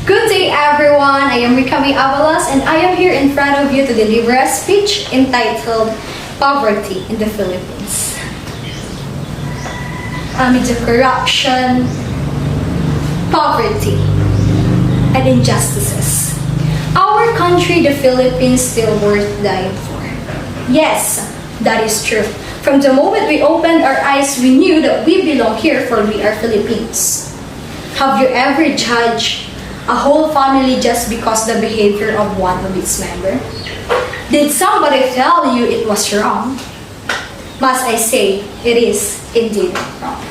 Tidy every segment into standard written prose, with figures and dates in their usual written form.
Good day everyone, I am Rikami Avalas and I am here in front of you to deliver a speech entitled Poverty in the Philippines. Amid the corruption, poverty, and injustices, our country, the Philippines, still worth dying for. Yes, that is true. From the moment we opened our eyes, we knew that we belong here for we are Filipinos. Have you ever judged a whole family just because the behavior of one of its members? Did somebody tell you it was wrong? Must I say, it is indeed wrong.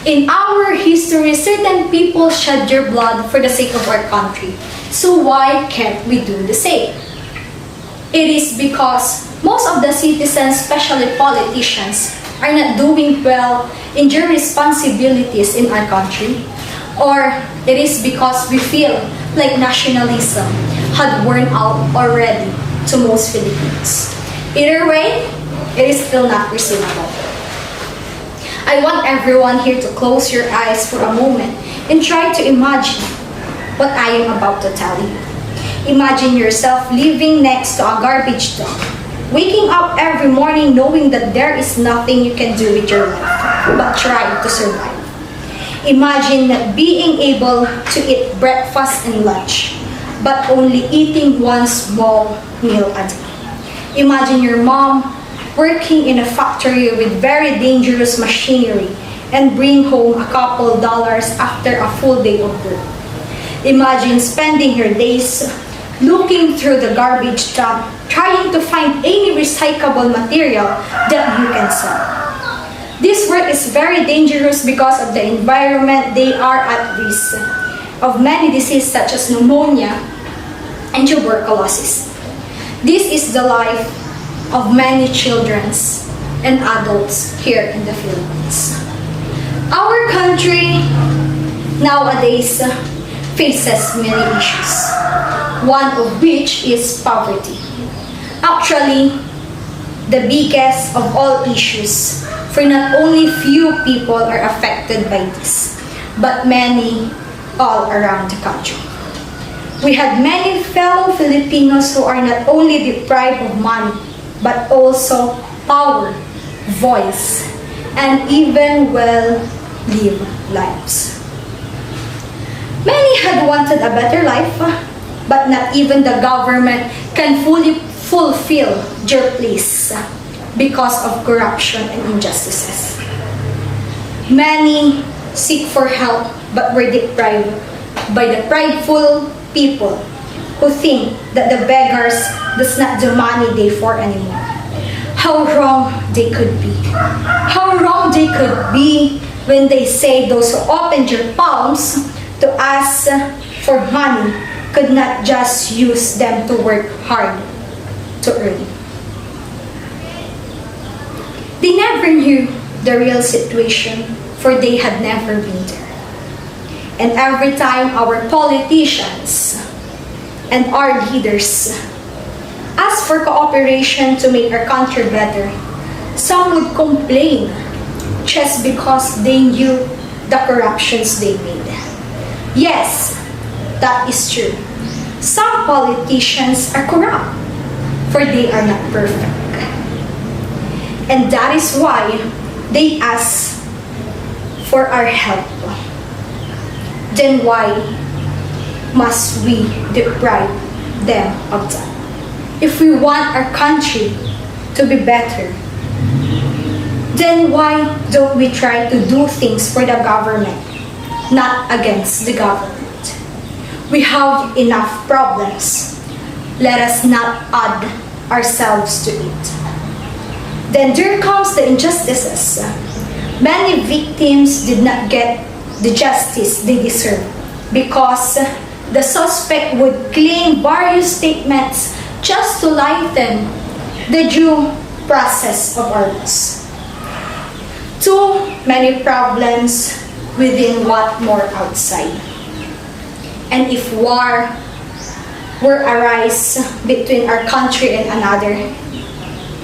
In our history, certain people shed their blood for the sake of our country. So why can't we do the same? It is because most of the citizens, especially politicians, are not doing well in their responsibilities in our country. Or it is because we feel like nationalism had worn out already to most Filipinos. Either way, it is still not reasonable. I want everyone here to close your eyes for a moment and try to imagine what I am about to tell you. Imagine yourself living next to a garbage dump, waking up every morning knowing that there is nothing you can do with your life but try to survive. Imagine not being able to eat breakfast and lunch, but only eating one small meal a day. Imagine your mom working in a factory with very dangerous machinery and bring home a couple dollars after a full day of work. Imagine spending your days looking through the garbage dump, trying to find any recyclable material that you can sell. This work is very dangerous because of the environment. They are at risk of many diseases such as pneumonia and tuberculosis. This is the life of many children and adults here in the Philippines. Our country nowadays faces many issues, one of which is poverty. Actually, the biggest of all issues, for not only few people are affected by this, but many all around the country. We had many fellow Filipinos who are not only deprived of money, but also power, voice, and even well-lived lives. Many had wanted a better life, but not even the government can fully fulfill their place because of corruption and injustices. Many seek for help but were deprived by the prideful people who think that the beggars does not the money they for anymore. How wrong they could be. How wrong they could be when they say those who opened their palms to ask for money could not just use them to work hard to earn. They never knew the real situation, for they had never been there. And every time our politicians and our leaders ask for cooperation to make our country better, some would complain just because they knew the corruptions they made. Yes, that is true. Some politicians are corrupt, for they are not perfect. And that is why they ask for our help. Then why must we deprive them of that? If we want our country to be better, then why don't we try to do things for the government, not against the government? We have enough problems. Let us not add ourselves to it. Then there comes the injustices. Many victims did not get the justice they deserve because the suspect would claim various statements just to lighten the due process of our laws. Too many problems within, what more outside. And if war were arise between our country and another,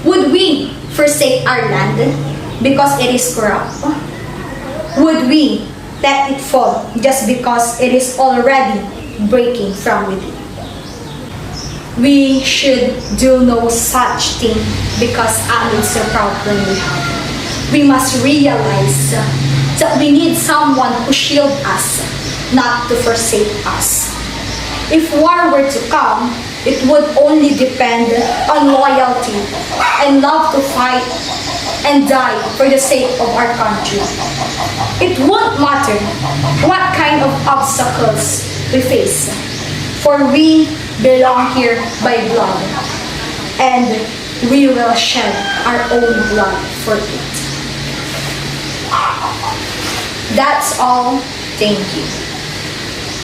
would we forsake our land because it is corrupt? Would we let it fall just because it is already breaking from within. We should do no such thing because Allah is so proud when we have. We must realize that we need someone who shield us, not to forsake us. If war were to come, it would only depend on loyalty and love to fight and die for the sake of our country. It won't matter what kind of obstacles we face, for we belong here by blood, and we will shed our own blood for it. That's all. Thank you.